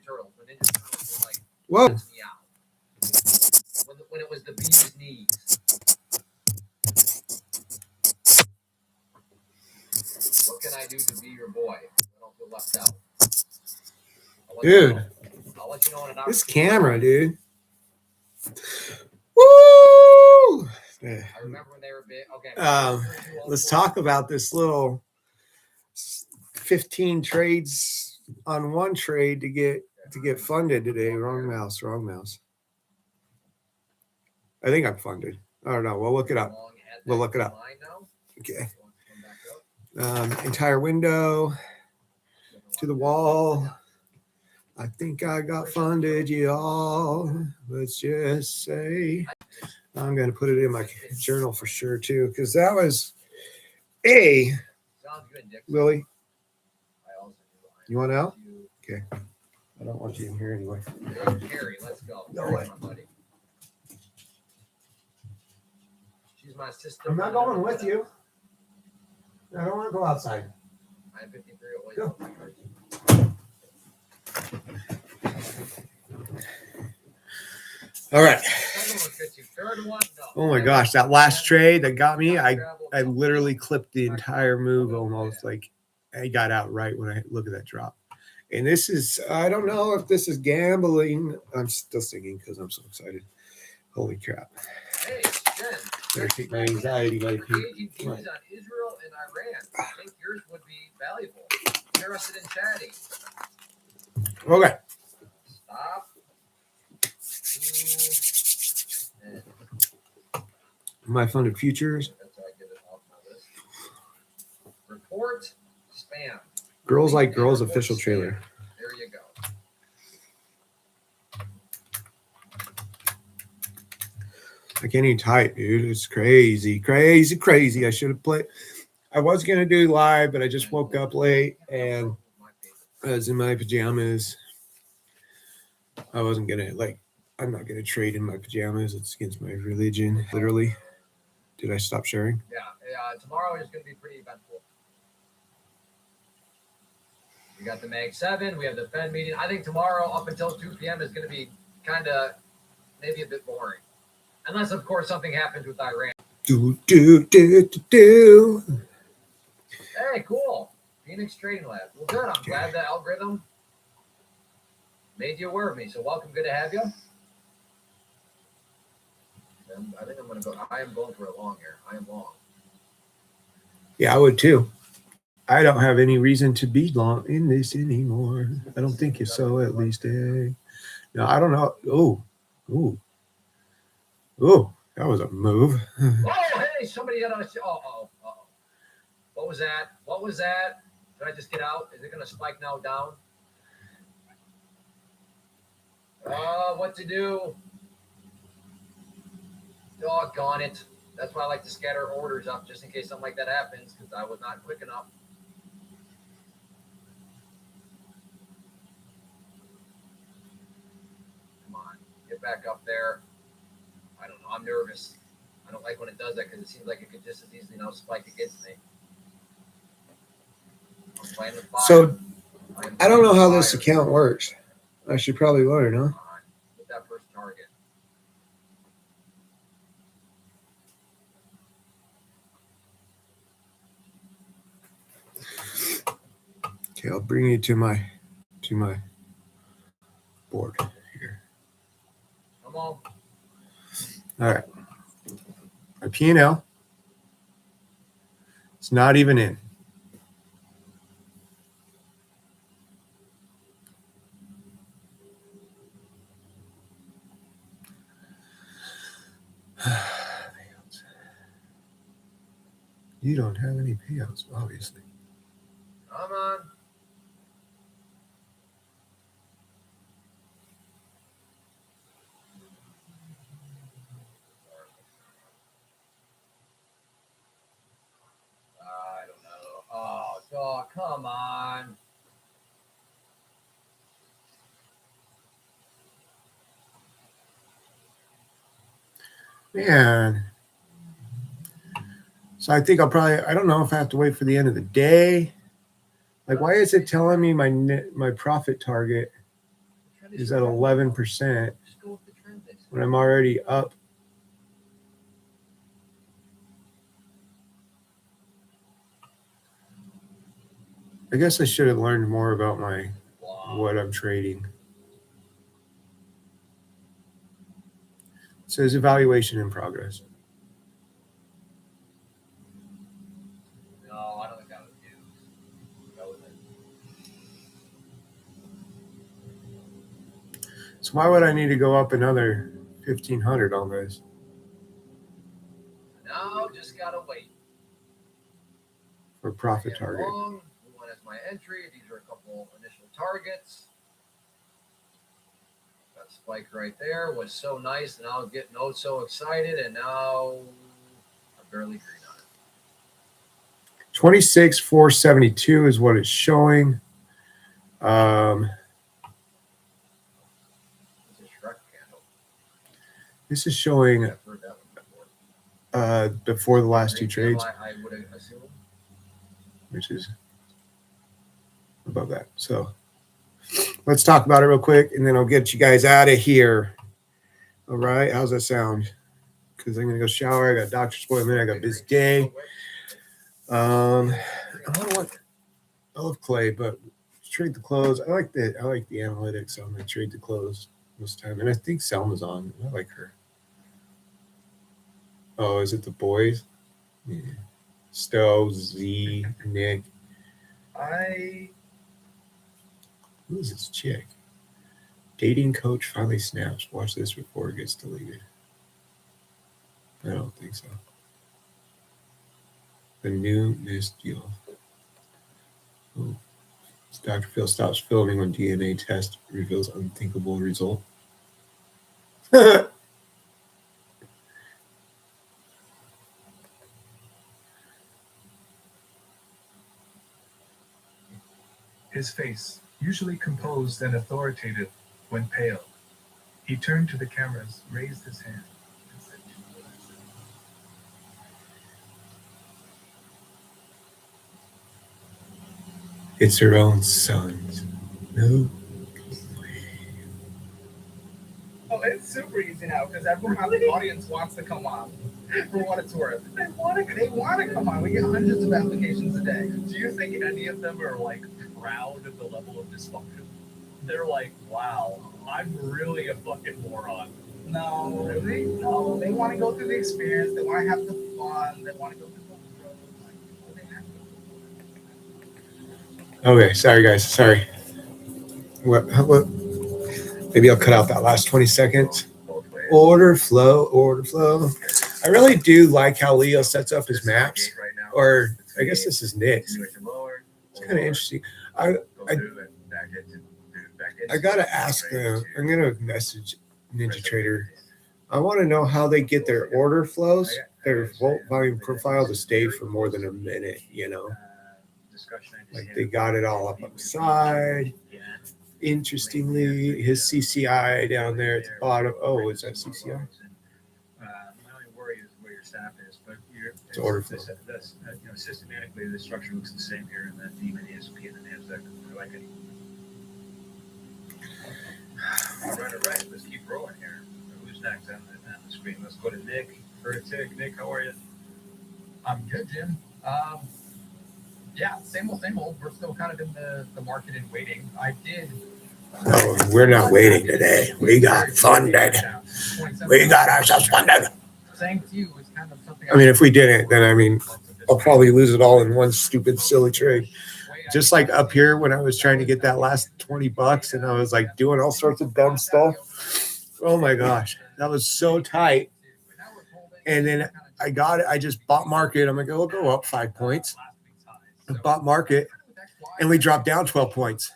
Turtles. When Ninja Turtles were like, Whoa. me out. When it was the bee's knees. What can I do to be your boy? I don't feel left out. Dude, I'll let you know when this camera, dude. Woo! I remember when they were big. Okay. Let's talk about this little 15 trades on one trade to get funded today. Wrong mouse. I think I'm funded. I don't know. We'll look it up. Okay. Entire window to the wall. I think I got funded, y'all. Let's just say I'm going to put it in my journal for sure, too, because that was a Lily. You want out? Okay. I don't want you in here anyway. Carrie, let's go. No way. She's my sister. I'm not going with you. I don't want to go outside. I'm 53. Go. All right. Oh my gosh, that last trade that got me, I literally clipped the entire move almost. Like I got out right when I look at that drop. And this is, I don't know if this is gambling. I'm still singing because I'm so excited. Holy crap. Hey, Jen. Better take my anxiety away. Views on Israel and Iran. I think yours would be valuable. Interested in chatting. Okay. Stop. My funded futures. That's how I get it off my list. Report spam. Girls Like Girls official trailer. There you go. I can't even type, dude. It's crazy. I should have played. I was going to do live, but I just woke up late and I was in my pajamas. I wasn't going to, I'm not going to trade in my pajamas. It's against my religion, literally. Did I stop sharing? Yeah. Tomorrow is going to be pretty eventful. We got the Mag 7. We have the Fed meeting. I think tomorrow up until 2 p.m. is going to be kind of maybe a bit boring. Unless, of course, something happens with Iran. Do. Hey, cool. Phoenix Trading Lab. Well, good. I'm glad the algorithm made you aware of me. So welcome. Good to have you. I think I'm going to go. I am going for a long here. I am long. Yeah, I would too. I don't have any reason to be long in this anymore. I don't think so, at least. No, I don't know. Oh, that was a move. Oh, hey, somebody had a. Uh-oh. What was that? Did I just get out? Is it going to spike now down? What to do? Doggone it. That's why I like to scatter orders up just in case something like that happens because I was not quick enough. Come on. Get back up there. I don't know. I'm nervous. I don't like when it does that because it seems like it could just as easily now spike against me. I'm playing with fire. So, I don't know how this account works. I should probably learn, huh? Hit that first target. Okay, I'll bring you to my board here. Come on. All right. My P&L. It's not even in. You don't have any payouts, obviously. Come on. I don't know. Oh, come on. Man. So I think I don't know if I have to wait for the end of the day. Like, why is it telling me my profit target? is at 11% Just go with the trend. when I'm already up. I guess I should have learned more about my what I'm trading. It says evaluation in progress. No, I don't think that was you. That was it. So why would I need to go up another 1,500 on this? No, just gotta wait. For profit Again, target. Long, one as my entry. These are a couple initial targets. That spike right there was so nice, and I was getting so excited, and now I'm barely green on it. 26,472 is what it's showing. It's a Shrek candle. This is showing I've heard that one before. before the last two Green trades, candle, I would assume. which is above that. So let's talk about it real quick, and then I'll get you guys out of here. All right, how's that sound? Because I'm gonna go shower. I got a doctor's appointment. I got a busy day. I love clay, but trade the close. I like the analytics. So I'm gonna trade the close this time, and I think Selma's on. I like her. Oh, is it the boys? Yeah. Stowe, Z, Nick. Who is this chick? Dating coach finally snaps. Watch this before it gets deleted. I don't think so. The new missed deal. Oh. Dr. Phil stops filming when DNA test reveals unthinkable result. His face, usually composed and authoritative, went pale. He turned to the cameras, raised his hand, and said, It's her own sons. No. Oh, it's super easy now because everyone in the audience wants to come on. For what it's worth, they want to come on. We get hundreds of applications a day. Do you think any of them are like proud of the level of dysfunction? They're like, wow, I'm really a fucking moron. No, they want to go through the experience. They want to have the fun. They want to go through the growth. Okay, sorry guys. Sorry. What? Maybe I'll cut out that last 20 seconds. Order flow. I really do like how Leo sets up his maps. Or I guess this is Nick's. It's kind of interesting. I gotta ask them. I'm gonna message Ninja Trader. I want to know how they get their order flows, their volt volume profile to stay for more than a minute. You know, like they got it all up on the side. Interestingly, his CCI down there at the bottom. Oh, is that CCI? My only worry is where your staff is, but It's order flow. Systematically, the structure looks the same here in the DEMA, the S&P, and the NASDAQ. I like it. All right. Let's keep rolling here. Who's next on the screen? Let's go to Nick. Nick, how are you? I'm good, Jim. Yeah, same old. We're still kind of in the market and waiting. No, we're not waiting today. We got funded. We got ourselves funded. Saying to you is kind of something. I mean, if we didn't, then I'll probably lose it all in one stupid, silly trade. Just like up here when I was trying to get that last $20 and I was like doing all sorts of dumb stuff. Oh my gosh, that was so tight. And then I got it. I just bought market. I'm like, oh, it'll go up 5 points. I bought market and we dropped down 12 points.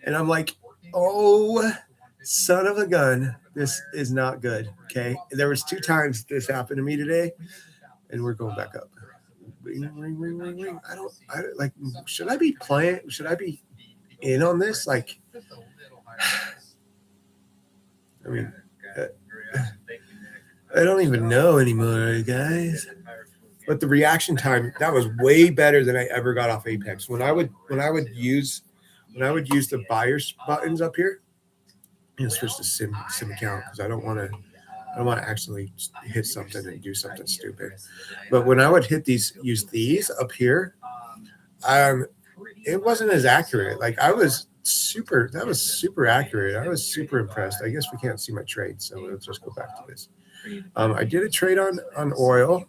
And I'm like, oh, son of a gun. This is not good. Okay. There was 2 times this happened to me today and we're going back up. Ring, ring, ring, ring, ring. I like, should I be playing? Should I be in on this? Like, I mean, I don't even know anymore, guys. But the reaction time, that was way better than I ever got off Apex. When I would use the buyers buttons up here, I'm gonna switch to sim account because I don't want to actually hit something and do something stupid. But when I would use these up here, it wasn't as accurate. Like that was super accurate. I was super impressed. I guess we can't see my trade, so we'll just go back to this. I did a trade on oil.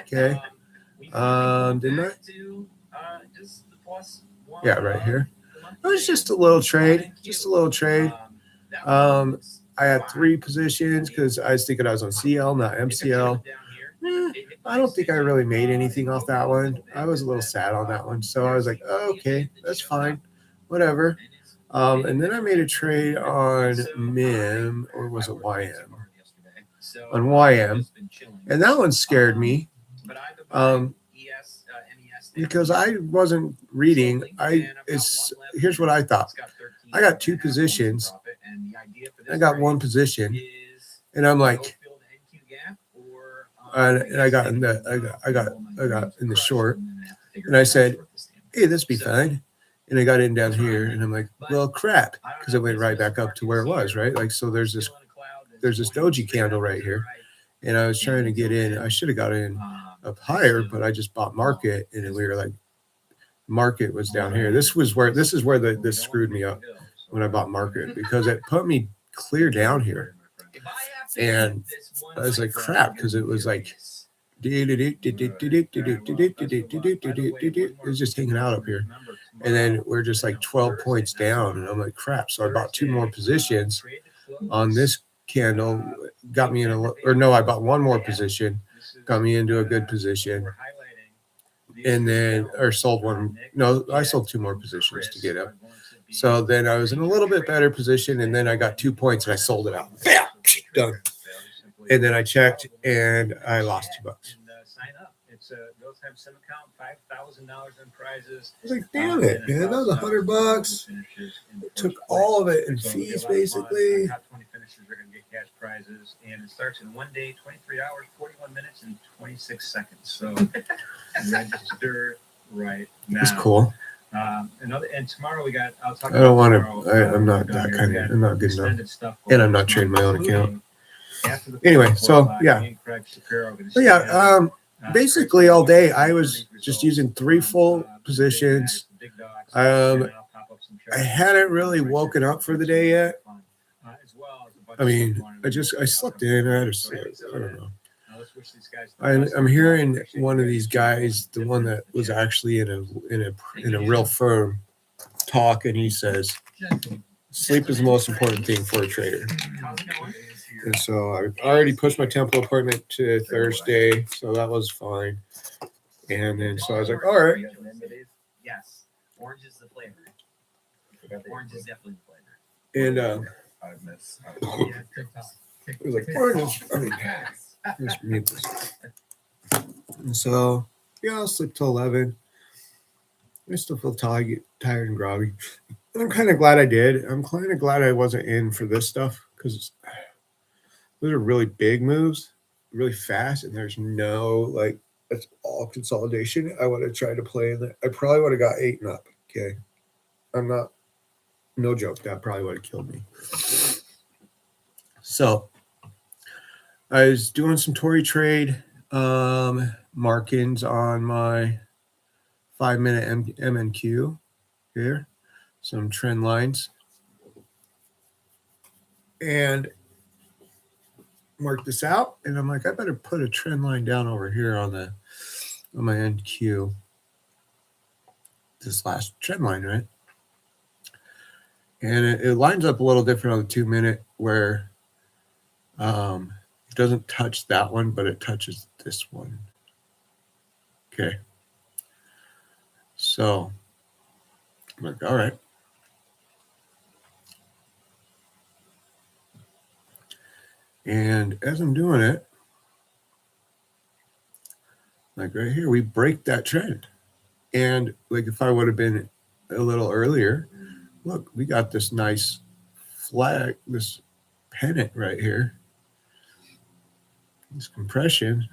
Okay. Didn't I? Yeah, right here. It was just a little trade. I had 3 positions because I was thinking I was on CL, not MCL. I don't think I really made anything off that one. I was a little sad on that one. So I was like, oh, okay, that's fine. Whatever. And then I made a trade on MIM, or was it YM? On YM. And that one scared me. Because I wasn't reading. Here's what I thought. I got 2 positions. I got 1 position. And I'm like, and I got in the short, and I said, hey, this be fine. And I got in down here, and I'm like, well, crap, because it went right back up to where it was, right? Like, so there's this doji candle right here, and I was trying to get in. I should have got in up higher, but I just bought market, and we were like, market was down here. This is where this screwed me up when I bought market, because it put me clear down here. And I was like, crap, because it was like, it was just hanging out up here. And then we're just like 12 points down. And I'm like, crap. So I bought 2 more positions on this candle. Got me in I bought 1 more position. Got me into a good position. And then, sold 1. No, I sold 2 more positions to get up. So then I was in a little bit better position. And then I got 2 points and I sold it out. Bam! Done. And then I checked and I lost $2. Sign up. It's those have sim account, $5,000 in prizes. I was like, damn it, man, that was $100. Took all of it in fees, basically. Top 20 finishers are going to get cash prizes, and it starts in 1 day, 23 hours, 41 minutes, and 26 seconds. So register right now. It's cool. And tomorrow we got. I'll talk. I don't want to. I'm not that kind of. I'm not good enough. And I'm not trading my own account. Anyway, so yeah. So yeah, basically all day I was just using 3 full positions. I hadn't really woken up for the day yet. I mean, I slept in. I don't know. I'm hearing one of these guys, the one that was actually in a real firm, talk, and he says, sleep is the most important thing for a trader. And so I already pushed my temple appointment to Thursday, so that was fine. And then so I was like, all right. Yes, orange is the flavor. Orange is definitely the flavor. And it was like orange. Let's mute this. And so yeah, I'll sleep till 11. I still feel tired and groggy. And I'm kind of glad I did. I'm kind of glad I wasn't in for this stuff, because those are really big moves, really fast, and there's no, it's all consolidation. I would have tried to play in that. I probably would have got 8 and up. Okay. No joke. That probably would have killed me. So I was doing some Tory trade markings on my 5-minute MNQ here, some trend lines, and mark this out. And I'm like, I better put a trend line down over here on my NQ. This last trend line, right? And it lines up a little different on the 2-minute, where it doesn't touch that one, but it touches this one. Okay. So I'm like, all right. And as I'm doing it, like right here, we break that trend. And like if I would have been a little earlier, look, we got this nice flag, this pennant right here. This compression,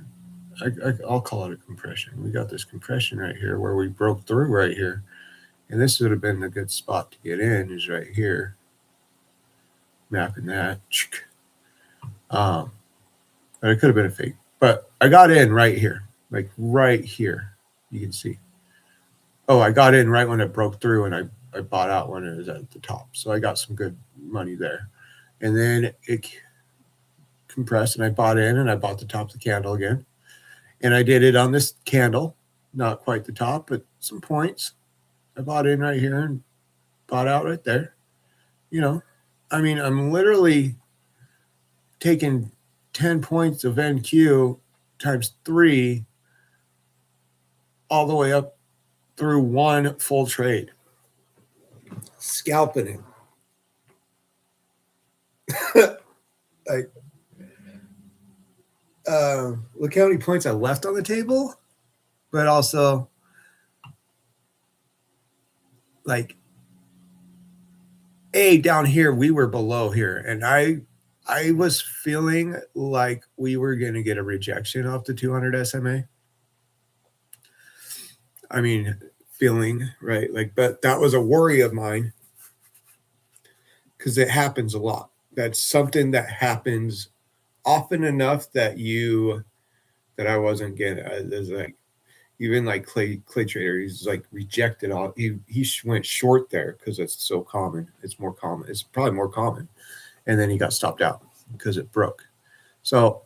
I'll call it a compression. We got this compression right here where we broke through right here. And this would have been a good spot to get in, is right here. mapping that. But it could have been a fake. But I got in right here, like right here. You can see. Oh, I got in right when it broke through, and I bought out when it was at the top. So I got some good money there. And then it compressed, and I bought in, and I bought the top of the candle again. And I did it on this candle, not quite the top, but some points. I bought in right here and bought out right there. You know, I mean, I'm literally taking 10 points of NQ times 3 all the way up through one full trade. Scalping it. Like, look how many points I left on the table, but also like down here we were below here, and I was feeling like we were going to get a rejection off the 200 SMA. I mean, feeling right, like, but that was a worry of mine because it happens a lot. That's something that happens often enough that I wasn't getting. There's like even like clay trader, he's like rejected all. He went short there because it's so common. It's more common. It's probably more common, and then he got stopped out because it broke. So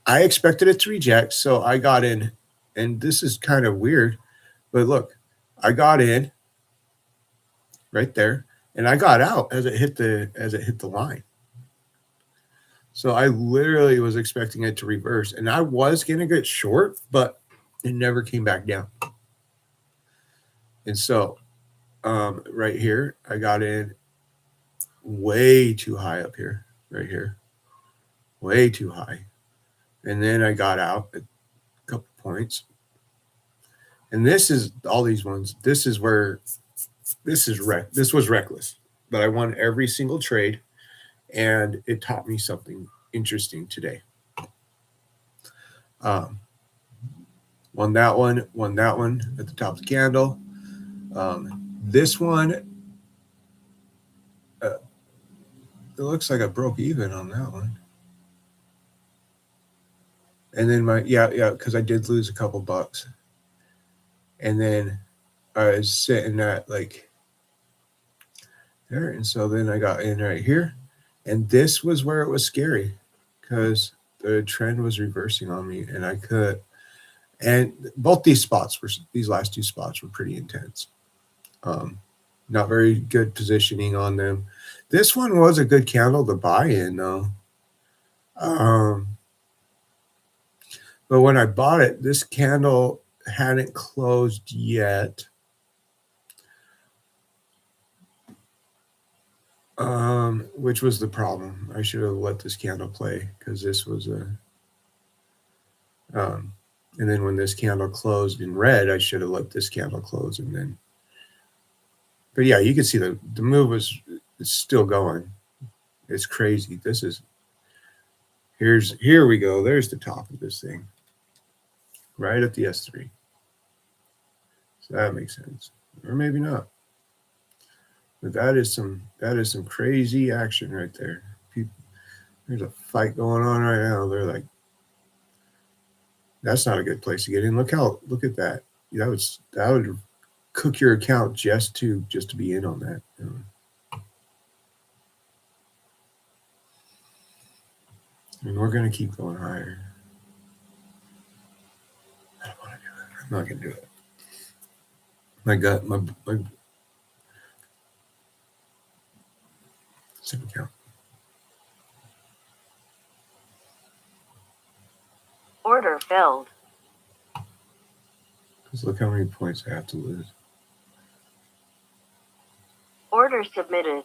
I expected it to reject, so I got in, and this is kind of weird, but look, I got in right there, and I got out as it hit the line. So I literally was expecting it to reverse, and I was going to get short, but it never came back down. And so right here, I got in way too high up here, right here, way too high. And then I got out a couple points. And this is all these ones. This is where this was reckless, but I won every single trade, and it taught me something interesting today. Won that one at the top of the candle. This one, it looks like I broke even on that one. And then because I did lose a couple bucks. And then I was sitting at like there. And so then I got in right here. And this was where it was scary because the trend was reversing on me, and I could. And both these last two spots were pretty intense. Not very good positioning on them. This one was a good candle to buy in, though. But when I bought it, this candle hadn't closed yet. Which was the problem. I should have let this candle play because this was a. And then when this candle closed in red, I should have let this candle close, and then. But yeah, you can see the move is still going. It's crazy. This is. Here we go. There's the top of this thing. Right at the S3. So that makes sense, or maybe not. But that is some crazy action right there. There's a fight going on right now. They're like, that's not a good place to get in. Look at that. That would cook your account just to be in on that. And we're gonna keep going higher. I don't want to do it. I'm not gonna do it. My gut, my sip account. Order filled. Because look how many points I have to lose. Order submitted.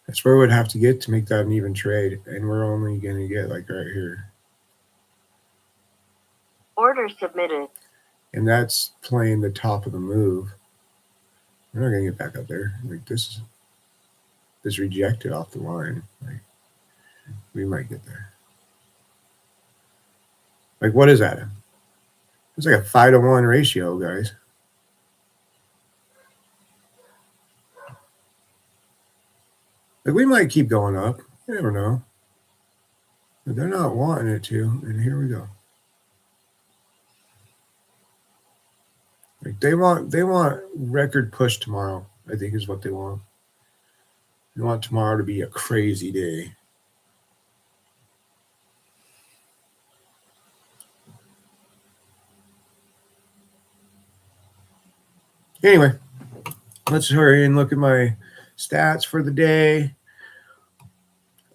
That's where we'd have to get to make that an even trade. And we're only going to get like right here. Order submitted. And that's playing the top of the move. We're not gonna get back up there. Like this rejected off the line. Like we might get there. Like what is that? It's like a 5-to-1 ratio, guys. Like we might keep going up. You never know. But they're not wanting it to, and here we go. Like they want record push tomorrow, I think is what they want. They want tomorrow to be a crazy day. Anyway, let's hurry and look at my stats for the day.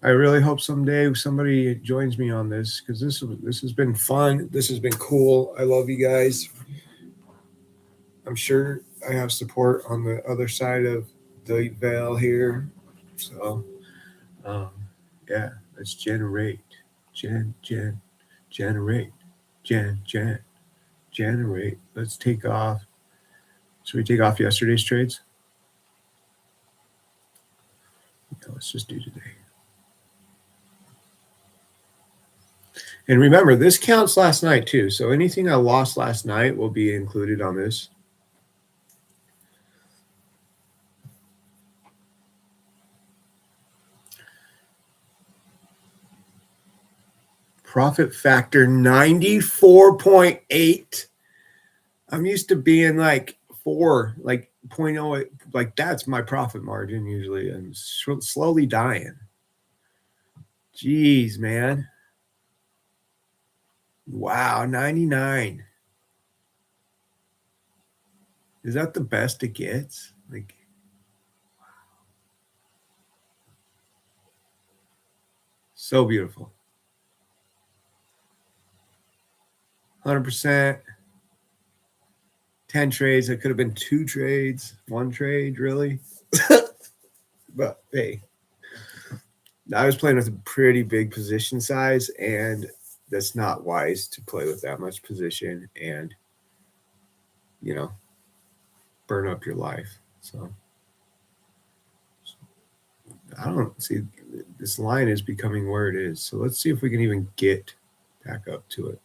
I really hope someday somebody joins me on this because this has been fun. This has been cool. I love you guys. I'm sure I have support on the other side of the veil here. So, yeah, let's generate. Generate. Generate. Let's take off. Should we take off yesterday's trades? Yeah, let's just do today. And remember, this counts last night too. So anything I lost last night will be included on this. Profit factor 94.8. I'm used to being like 4, like 0.08. Like that's my profit margin usually. I'm slowly dying. Jeez, man. Wow, 99. Is that the best it gets? Like, so beautiful. 100%. 10 trades. It could have been 2 trades, 1 trade, really. But hey, I was playing with a pretty big position size, and that's not wise to play with that much position and, you know, burn up your life. So I don't see this line is becoming where it is. So let's see if we can even get back up to it.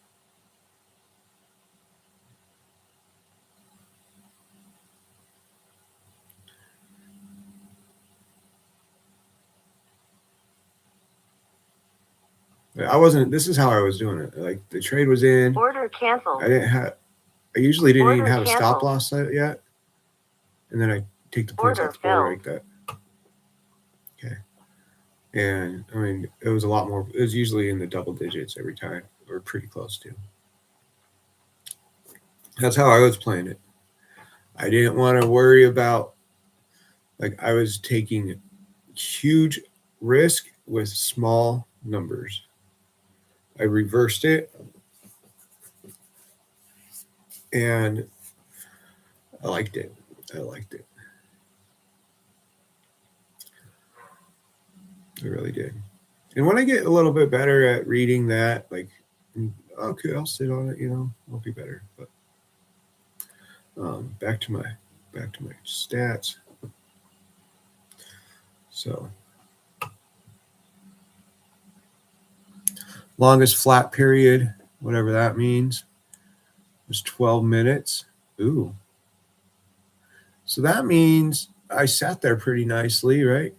This is how I was doing it. Like the trade was in. Order canceled. I usually didn't Order even have a stop canceled. loss set yet. And then I take the points Order off the board like filled. that. Okay. And I mean, it was a lot more. It was usually in the double digits every time, or pretty close to. That's how I was playing it. I didn't want to worry about, like, I was taking huge risk with small numbers. I reversed it, and I liked it. I really did. And when I get a little bit better at reading that, like, okay, I'll sit on it, I'll be better. But back to my stats. So longest flat period, whatever that means, was 12 minutes. Ooh. So that means I sat there pretty nicely, right?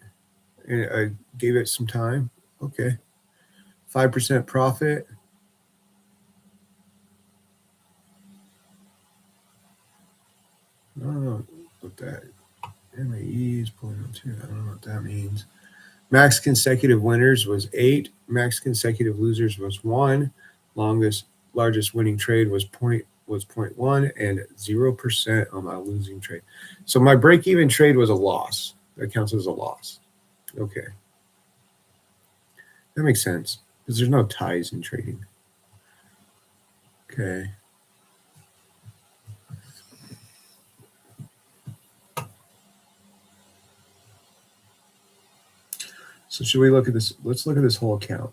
And I gave it some time. Okay. 5% profit. I don't know what that MAE is pulling up to. I don't know what that means. Max consecutive winners was 8. Max consecutive losers was 1. Largest winning trade was 0.1 and 0% on my losing trade. So my break-even trade was a loss. That counts as a loss. Okay. That makes sense because there's no ties in trading. Okay. So should we look at this? Let's look at this whole account.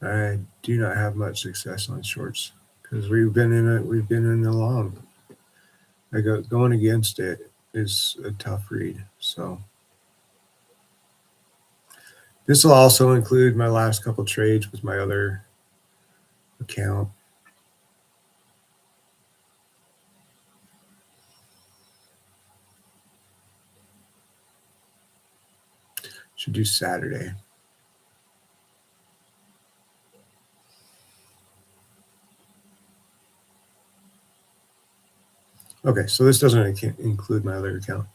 I do not have much success on shorts because we've been in a long. Going against it is a tough read. So this will also include my last couple trades with my other account. Should do Saturday. Okay, so this doesn't include my other account.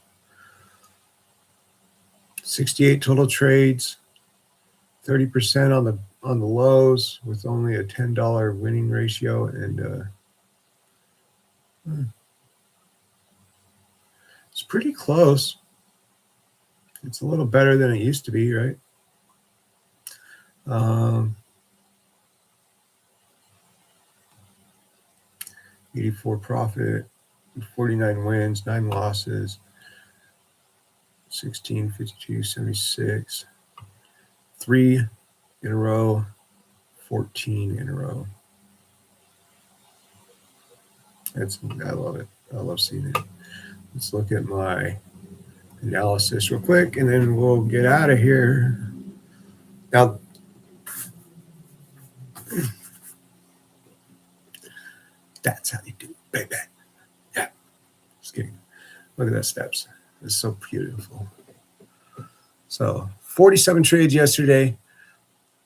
68 total trades, 30% on the lows with only a $10 winning ratio, and it's pretty close. It's a little better than it used to be, right? 84 profit, 49 wins, 9 losses, 16, 52, 76, 3 in a row, 14 in a row. I love it. I love seeing it. Let's look at my analysis real quick, and then we'll get out of here. Now, that's how you do it, baby. Yeah. Just kidding. Look at that steps. It's so beautiful. So 47 trades yesterday.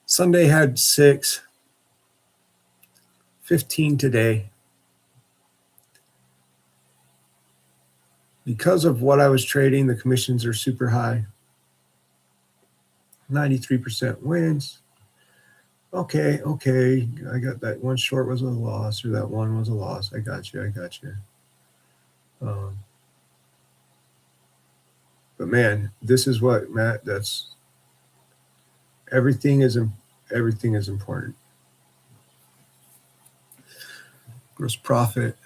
Sunday had 6. 15 today. Because of what I was trading, the commissions are super high. 93% wins. Okay. I got that one short was a loss, or that one was a loss. I got you. But man, this is what, Matt, that's everything is important. Gross profit.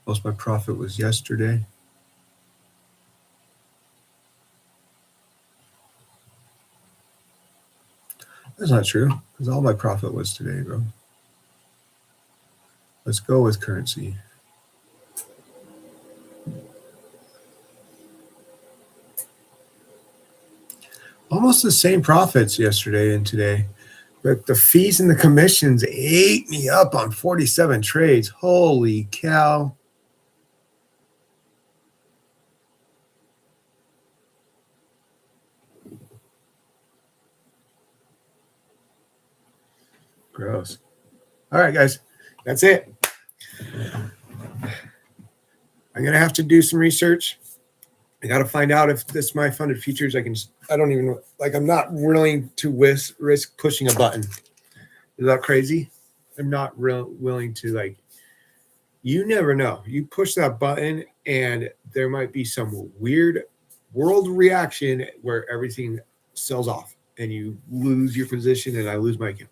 Most of my profit was yesterday. That's not true, because all my profit was today, bro. Let's go with currency. Almost the same profits yesterday and today, but the fees and the commissions ate me up on 47 trades. Holy cow. Gross. All right, guys, that's it. I'm going to have to do some research. I got to find out if this my funded futures. I don't even, I'm not willing to risk pushing a button. Is that crazy? I'm not willing to, you never know. You push that button and there might be some weird world reaction where everything sells off and you lose your position and I lose my account.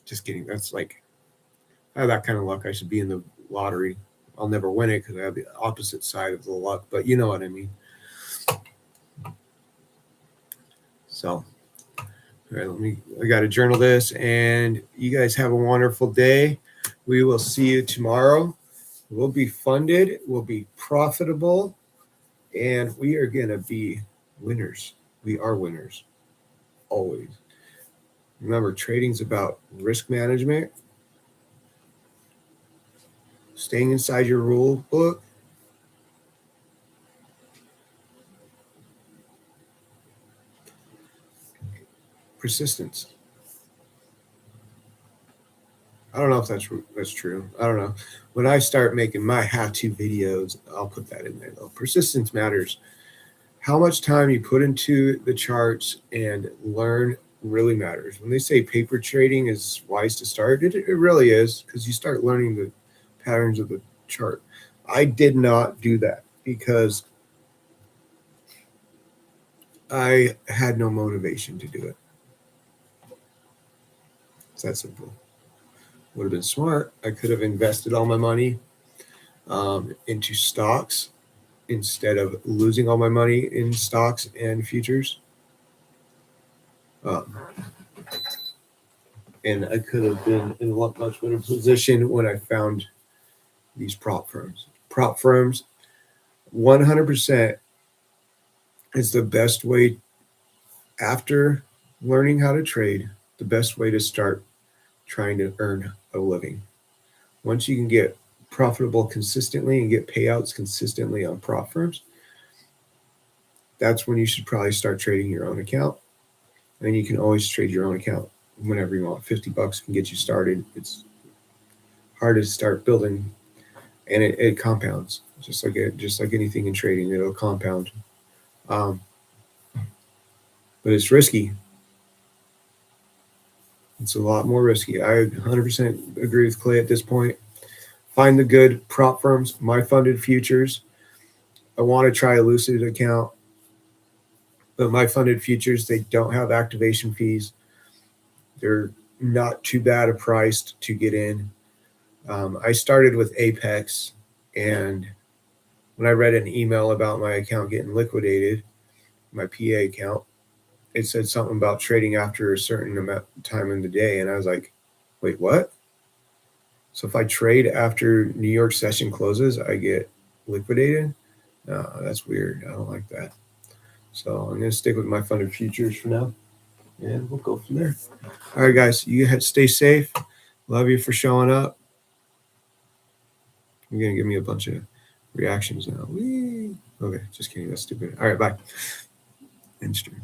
Just kidding. That's I have that kind of luck. I should be in the lottery. I'll never win it because I have the opposite side of the luck, but you know what I mean. So, all right, I got to journal this, and you guys have a wonderful day. We will see you tomorrow. We'll be funded, we'll be profitable, and we are going to be winners. We are winners, always. Remember, trading's about risk management, staying inside your rule book, persistence. I don't know if that's true. I don't know. When I start making my how-to videos, I'll put that in there, though. Persistence matters. How much time you put into the charts and learn really matters. When they say paper trading is wise to start, it really is, because you start learning the patterns of the chart. I did not do that because I had no motivation to do it. It's that simple. Would have been smart. I could have invested all my money into stocks instead of losing all my money in stocks and futures. and I could have been in a lot much better position when I found these prop firms. Prop firms, 100% is the best way after learning how to trade, the best way to start trying to earn a living. Once you can get profitable consistently and get payouts consistently on prop firms, that's when you should probably start trading your own account. And you can always trade your own account whenever you want. $50 can get you started. It's hard to start building, and it compounds just like anything in trading. It'll compound, but it's risky. It's a lot more risky. I 100% agree with Clay at this point. Find the good prop firms. My Funded Futures. I want to try a Lucid account, but My Funded Futures, they don't have activation fees. They're not too bad a price to get in. I started with Apex, and when I read an email about my account getting liquidated, my PA account, it said something about trading after a certain amount of time in the day. And I was like, wait, what? So if I trade after New York session closes, I get liquidated? No, that's weird. I don't like that. So I'm going to stick with My Funded Futures for now, and we'll go from there. All right, guys, you stay safe. Love you for showing up. You're going to give me a bunch of reactions now. Whee! Okay, just kidding. That's stupid. All right, bye. End stream.